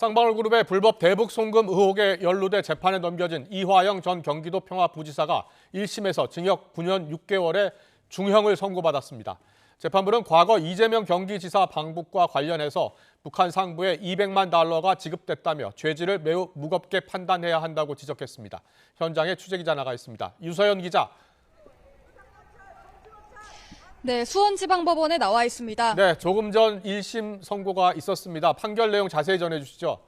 쌍방울그룹의 불법 대북 송금 의혹에 연루돼 재판에 넘겨진 이화영 전 경기도 평화부지사가 1심에서 징역 9년 6개월의 중형을 선고받았습니다. 재판부는 과거 이재명 경기지사 방북과 관련해서 북한 상부에 200만 달러가 지급됐다며 죄질을 매우 무겁게 판단해야 한다고 지적했습니다. 현장에 취재기자 나가 있습니다. 유서연 기자. 네, 수원지방법원에 나와 있습니다. 네, 조금 전 1심 선고가 있었습니다. 판결 내용 자세히 전해주시죠.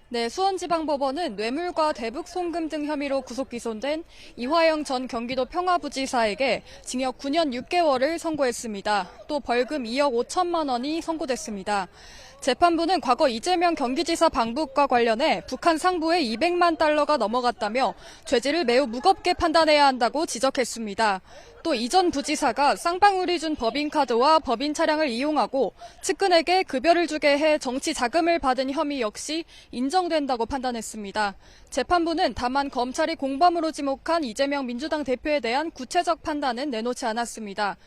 네, 수원지방법원은 뇌물과 대북 송금 등 혐의로 구속 기소된 이화영 전 경기도 평화부지사에게 징역 9년 6개월을 선고했습니다. 또 벌금 2억 5천만 원이 선고됐습니다. 재판부는 과거 이재명 경기지사 방북과 관련해 북한 상부에 200만 달러가 넘어갔다며 죄질을 매우 무겁게 판단해야 한다고 지적했습니다. 또 이 전 부지사가 쌍방울이 준 법인카드와 법인 차량을 이용하고 측근에게 급여를 주게 해 정치 자금을 받은 혐의 역시 인정된다고 판단했습니다. 재판부는 다만 검찰이 공범으로 지목한 이재명 민주당 대표에 대한 구체적 판단은 내놓지 않았습니다.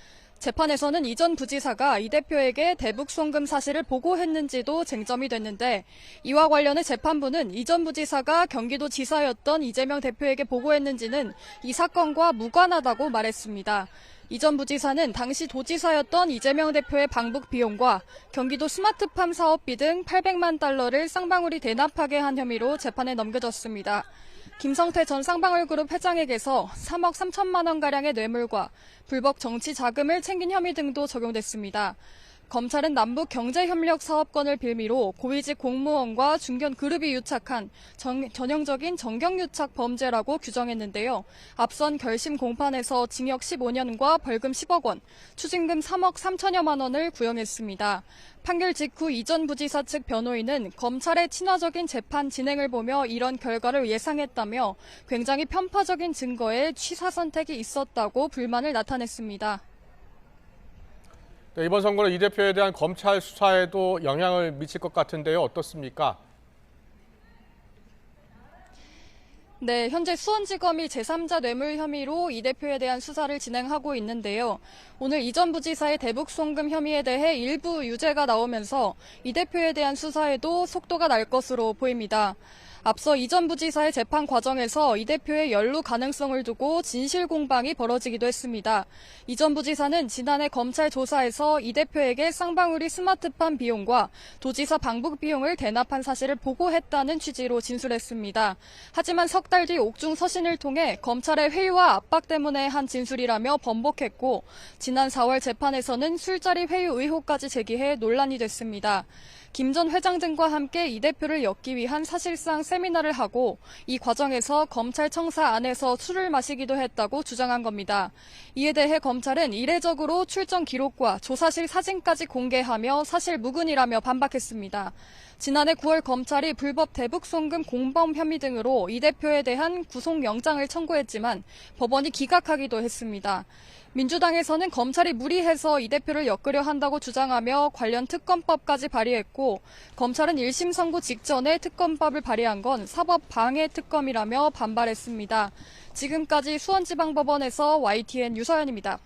재판에서는 이 전 부지사가 이 대표에게 대북 송금 사실을 보고했는지도 쟁점이 됐는데 이와 관련해 재판부는 이 전 부지사가 경기도 지사였던 이재명 대표에게 보고했는지는 이 사건과 무관하다고 말했습니다. 이 전 부지사는 당시 도지사였던 이재명 대표의 방북 비용과 경기도 스마트팜 사업비 등 800만 달러를 쌍방울이 대납하게 한 혐의로 재판에 넘겨졌습니다. 김성태 전 쌍방울그룹 회장에게서 3억 3천만 원가량의 뇌물과 불법 정치 자금을 챙긴 혐의 등도 적용됐습니다. 검찰은 남북 경제협력 사업권을 빌미로 고위직 공무원과 중견 그룹이 유착한 전형적인 정경유착 범죄라고 규정했는데요. 앞선 결심 공판에서 징역 15년과 벌금 10억 원, 추징금 3억 3천여만 원을 구형했습니다. 판결 직후 이 전 부지사 측 변호인은 검찰의 친화적인 재판 진행을 보며 이런 결과를 예상했다며 굉장히 편파적인 증거에 취사 선택이 있었다고 불만을 나타냈습니다. 네, 이번 선고는 이 대표에 대한 검찰 수사에도 영향을 미칠 것 같은데요. 어떻습니까? 네, 현재 수원지검이 제3자 뇌물 혐의로 이 대표에 대한 수사를 진행하고 있는데요. 오늘 이 전 부지사의 대북 송금 혐의에 대해 일부 유죄가 나오면서 이 대표에 대한 수사에도 속도가 날 것으로 보입니다. 앞서 이 전 부지사의 재판 과정에서 이 대표의 연루 가능성을 두고 진실 공방이 벌어지기도 했습니다. 이 전 부지사는 지난해 검찰 조사에서 이 대표에게 쌍방울이 스마트팜 비용과 도지사 방북 비용을 대납한 사실을 보고했다는 취지로 진술했습니다. 하지만 석 달 뒤 옥중 서신을 통해 검찰의 회유와 압박 때문에 한 진술이라며 번복했고 지난 4월 재판에서는 술자리 회유 의혹까지 제기해 논란이 됐습니다. 김 전 회장 등과 함께 이 대표를 엮기 위한 사실상 세미나를 하고 이 과정에서 검찰청사 안에서 술을 마시기도 했다고 주장한 겁니다. 이에 대해 검찰은 이례적으로 출정 기록과 조사실 사진까지 공개하며 사실 무근이라며 반박했습니다. 지난해 9월 검찰이 불법 대북 송금 공범 혐의 등으로 이 대표에 대한 구속영장을 청구했지만 법원이 기각하기도 했습니다. 민주당에서는 검찰이 무리해서 이 대표를 엮으려 한다고 주장하며 관련 특검법까지 발의했고 검찰은 1심 선고 직전에 특검법을 발의한 건 사법 방해 특검이라며 반발했습니다. 지금까지 수원지방법원에서 YTN 유서연입니다.